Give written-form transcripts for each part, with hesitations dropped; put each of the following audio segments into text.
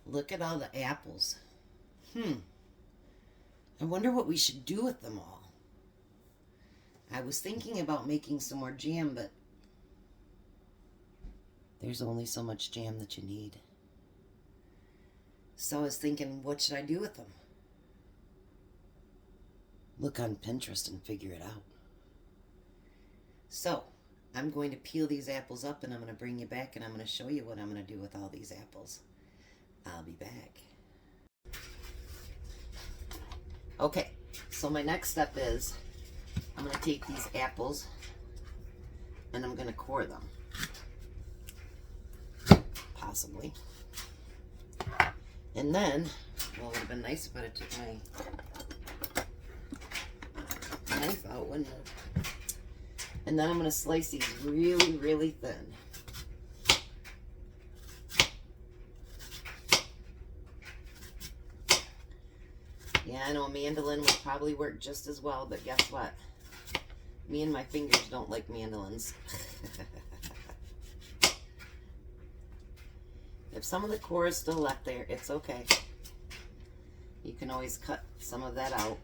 Look at all the apples. I wonder what we should do with them all. I was thinking about making some more jam, but there's only so much jam that you need. So I was thinking, what should I do with them? Look on Pinterest and figure it out. So I'm going to peel these apples up and I'm going to bring you back and I'm going to show you what I'm going to do with all these apples. I'll be back. Okay, so my next step is I'm going to take these apples and I'm going to core them. Possibly. And then, well, it would have been nice if I had took my knife out, wouldn't it? And then I'm going to slice these really, really thin. Yeah, I know a mandolin would probably work just as well, but guess what? Me and my fingers don't like mandolins. If some of the core is still left there, it's okay. You can always cut some of that out.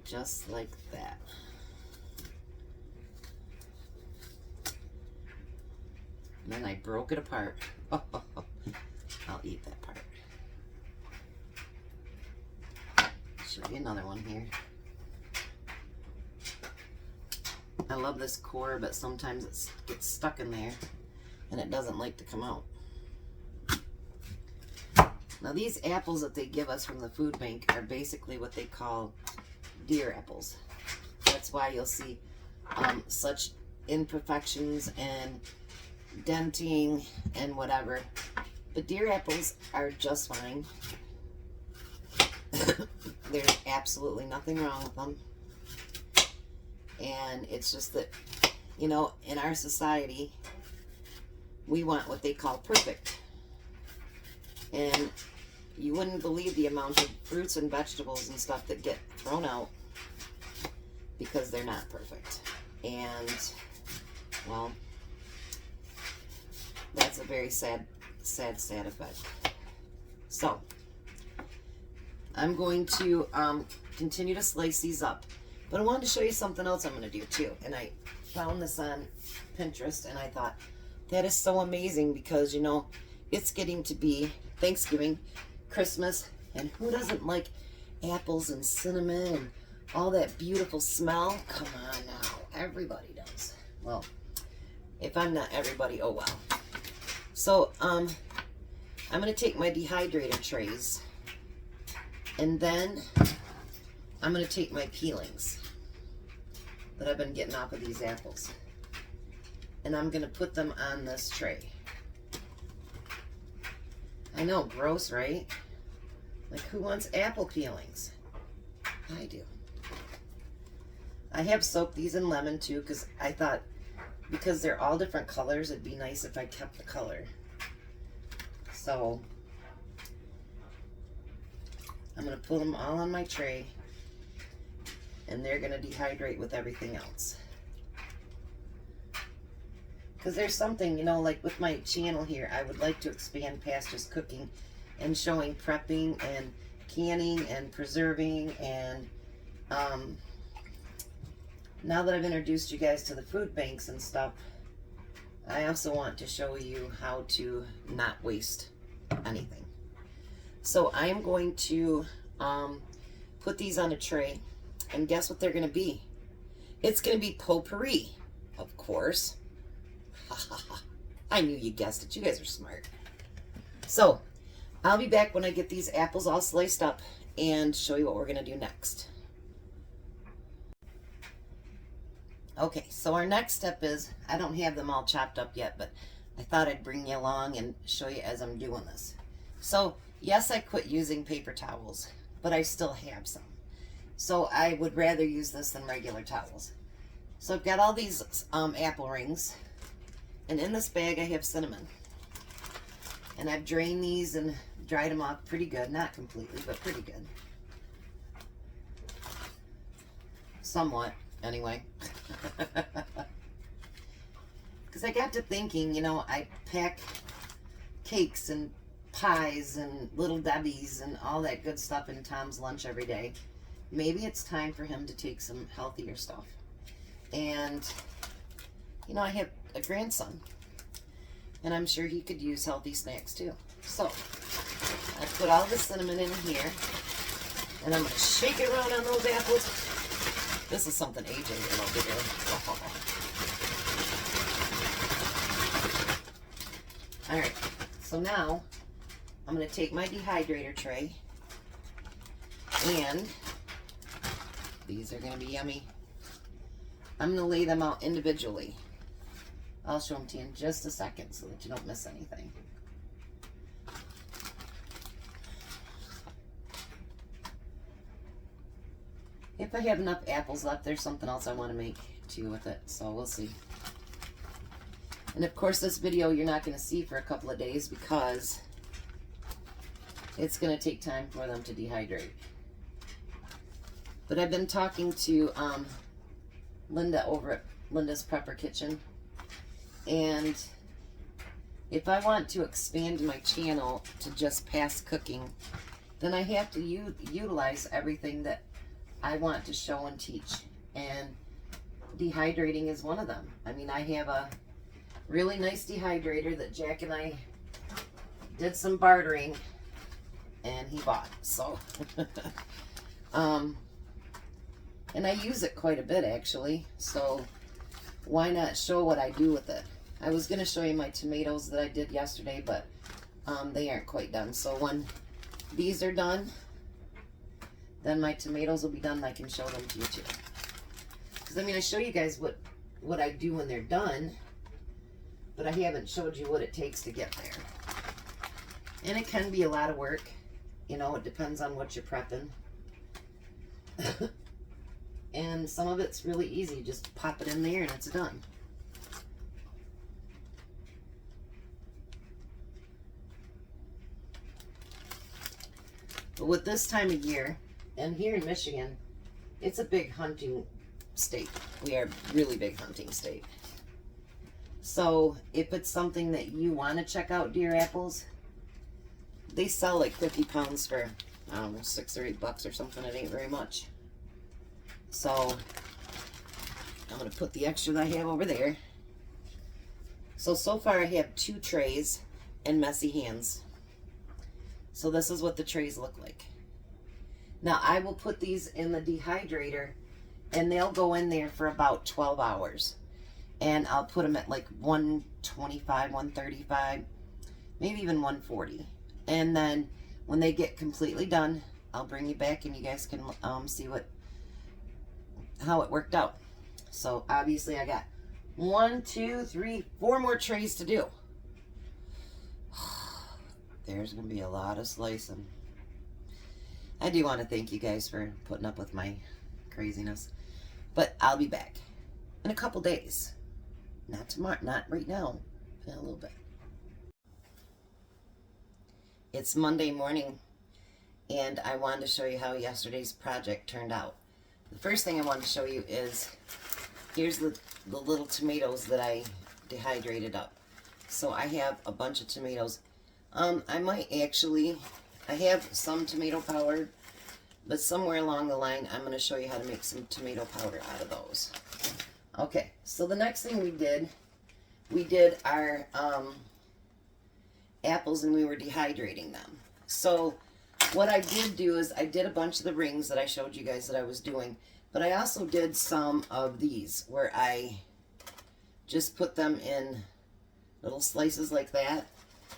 Just like that. And then I broke it apart. I'll eat that part. Show you another one here. I love this core, but sometimes it gets stuck in there and it doesn't like to come out. Now these apples that they give us from the food bank are basically what they call deer apples. That's why you'll see such imperfections and denting and whatever. But deer apples are just fine. There's absolutely nothing wrong with them. And it's just that, you know, in our society, we want what they call perfect. And you wouldn't believe the amount of fruits and vegetables and stuff that get thrown out because they're not perfect. And, well, that's a very sad effect. So, I'm going to continue to slice these up. But I wanted to show you something else I'm going to do too. And I found this on Pinterest and I thought, that is so amazing because, you know, it's getting to be Thanksgiving, Christmas, and who doesn't like apples and cinnamon and all that beautiful smell? Come on now, everybody does. Well, if I'm not everybody, oh well. So, I'm going to take my dehydrator trays and then I'm going to take my peelings that I've been getting off of these apples and I'm going to put them on this tray. I know, gross, right? Like, who wants apple peelings? I do. I have soaked these in lemon too because I thought because they're all different colors, it'd be nice if I kept the color. So I'm going to put them all on my tray and they're going to dehydrate with everything else. Because there's something, you know, like with my channel here, I would like to expand past just cooking and showing prepping and canning and preserving. And now that I've introduced you guys to the food banks and stuff, I also want to show you how to not waste anything. So I am going to put these on a tray, and guess what they're going to be? It's going to be potpourri, of course. I knew you guessed it. You guys are smart. So I'll be back when I get these apples all sliced up and show you what we're going to do next. Okay, so our next step is, I don't have them all chopped up yet, but I thought I'd bring you along and show you as I'm doing this. So yes, I quit using paper towels, but I still have some. So I would rather use this than regular towels. So I've got all these apple rings, and in this bag I have cinnamon. And I've drained these and dried them off pretty good. Not completely, but pretty good. Somewhat, anyway. Because I got to thinking, you know, I pack cakes and pies and Little Debbie's and all that good stuff in Tom's lunch every day. Maybe it's time for him to take some healthier stuff. And, you know, I have a grandson, and I'm sure he could use healthy snacks too. So, I put all the cinnamon in here, and I'm going to shake it around on those apples. This is something AJ would love to do. Alright, so now I'm going to take my dehydrator tray, and these are going to be yummy. I'm going to lay them out individually. I'll show them to you in just a second so that you don't miss anything. If I have enough apples left, there's something else I want to make too with it, so we'll see. And of course, this video you're not going to see for a couple of days because it's going to take time for them to dehydrate. But I've been talking to Linda over at Linda's Prepper Kitchen, and if I want to expand my channel to just past cooking, then I have to utilize everything that I want to show and teach, and dehydrating is one of them. I mean, I have a really nice dehydrator that Jack and I did some bartering, and he bought, so and I use it quite a bit actually, so why not show what I do with it. I was going to show you my tomatoes that I did yesterday, but they aren't quite done. So when these are done, then my tomatoes will be done and I can show them to you too. Because I mean, I show you guys what I do when they're done, but I haven't showed you what it takes to get there. And it can be a lot of work. You know, it depends on what you're prepping. And some of it's really easy. Just pop it in there and it's done. But with this time of year, and here in Michigan, it's a big hunting state. We are a really big hunting state. So if it's something that you want to check out, deer apples, they sell like 50 pounds for, I don't know, $6 or $8 or something. It ain't very much. So I'm going to put the extra that I have over there. So far I have 2 trays and messy hands. So this is what the trays look like. Now I will put these in the dehydrator and they'll go in there for about 12 hours. And I'll put them at like 125, 135, maybe even 140. And then when they get completely done, I'll bring you back and you guys can see how it worked out. So obviously I got 1, 2, 3, 4 more trays to do. There's gonna be a lot of slicing. I do want to thank you guys for putting up with my craziness, but I'll be back in a couple days. Not tomorrow, not right now, in a little bit. It's Monday morning, and I wanted to show you how yesterday's project turned out. The first thing I wanted to show you is, here's the little tomatoes that I dehydrated up. So I have a bunch of tomatoes. I might actually, I have some tomato powder, but somewhere along the line, I'm going to show you how to make some tomato powder out of those. Okay, so the next thing we did our apples and we were dehydrating them. So what I did do is I did a bunch of the rings that I showed you guys that I was doing, but I also did some of these where I just put them in little slices like that.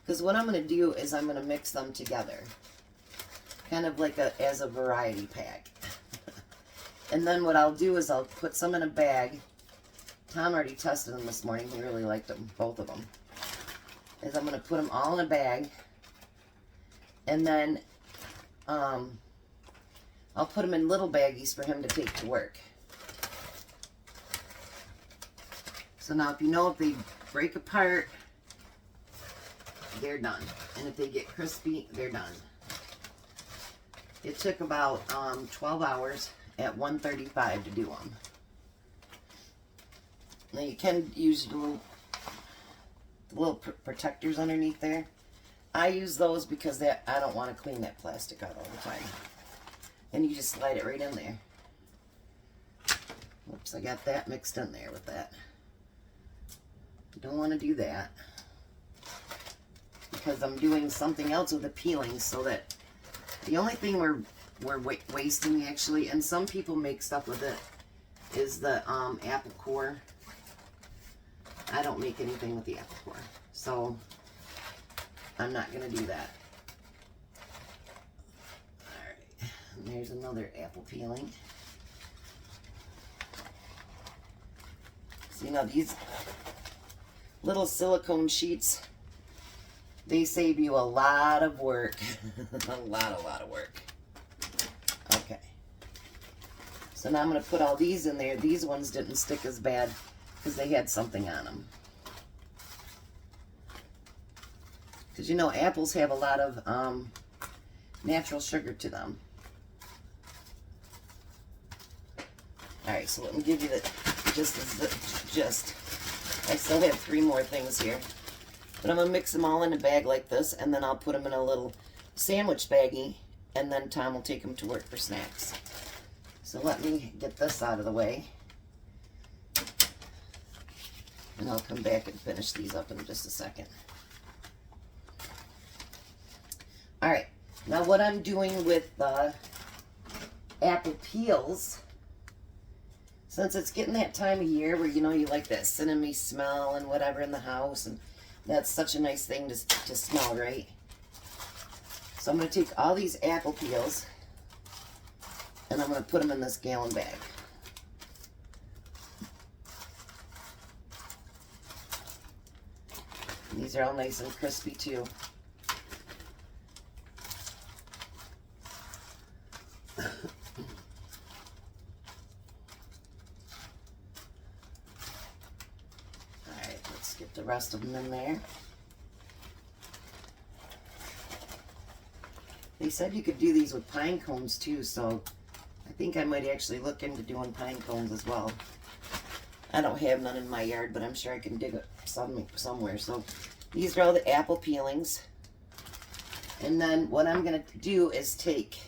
Because what I'm going to do is I'm going to mix them together, kind of like as a variety pack. And then what I'll do is I'll put some in a bag. Tom already tested them this morning. He really liked them, both of them. Is I'm going to put them all in a bag, and then I'll put them in little baggies for him to take to work. So now if you know, if they break apart, they're done. And if they get crispy, they're done. It took about 12 hours at 135 to do them. Now you can use the little protectors underneath there. I use those because I don't want to clean that plastic out all the time. And you just slide it right in there. Whoops, I got that mixed in there with that. You don't want to do that because I'm doing something else with the peeling, so that the only thing we're wasting actually, and some people make stuff with it, is the apple core. I don't make anything with the apple core, so I'm not going to do that. Alright, and there's another apple peeling. So, you know, these little silicone sheets, they save you a lot of work. a lot of work. Okay. So now I'm going to put all these in there. These ones didn't stick as bad because they had something on them. Because, you know, apples have a lot of natural sugar to them. Alright, so let me give you the gist. I still have 3 more things here. But I'm going to mix them all in a bag like this, and then I'll put them in a little sandwich baggie, and then Tom will take them to work for snacks. So let me get this out of the way. And I'll come back and finish these up in just a second. Alright, now what I'm doing with the apple peels, since it's getting that time of year where, you know, you like that cinnamon smell and whatever in the house, and that's such a nice thing to smell, right? So I'm going to take all these apple peels and I'm going to put them in this gallon bag. And these are all nice and crispy too. The rest of them in there. They said you could do these with pine cones too, so I think I might actually look into doing pine cones as well. I don't have none in my yard, but I'm sure I can dig it somewhere. So these are all the apple peelings. And then what I'm going to do is take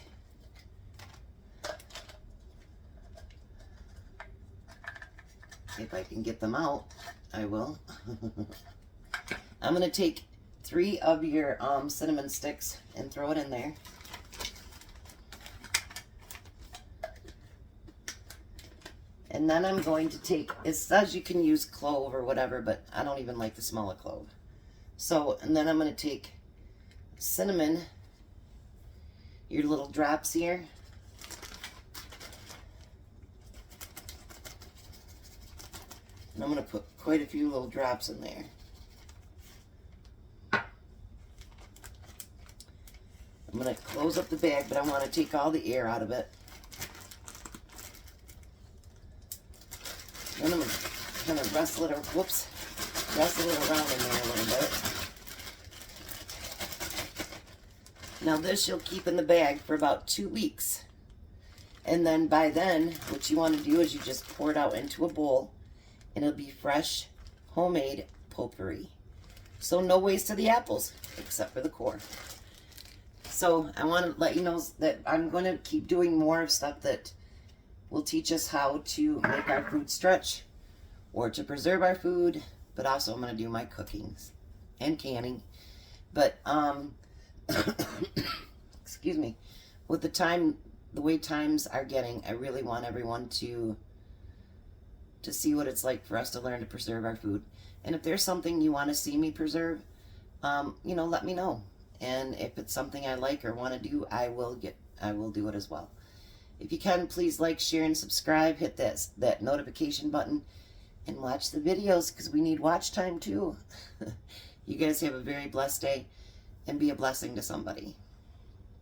if I can get them out, I will. I'm going to take 3 of your cinnamon sticks and throw it in there. And then I'm going to take, it says you can use clove or whatever, but I don't even like the smell of clove. So, and then I'm going to take cinnamon, your little drops here. And I'm going to put quite a few little drops in there. I'm going to close up the bag, but I want to take all the air out of it. Then I'm going to kind of wrestle it around in there a little bit. Now this you'll keep in the bag for about 2 weeks. And then by then, what you want to do is you just pour it out into a bowl. And it'll be fresh, homemade potpourri. So no waste of the apples, except for the core. So I want to let you know that I'm going to keep doing more of stuff that will teach us how to make our food stretch or to preserve our food, but also I'm going to do my cookings and canning. But, excuse me, with the way times are getting, I really want everyone to see what it's like for us to learn to preserve our food. And if there's something you want to see me preserve, you know, let me know. And if it's something I like or want to do, I will do it as well. If you can, please like, share, and subscribe. Hit that notification button and watch the videos, because we need watch time too. You guys have a very blessed day and be a blessing to somebody.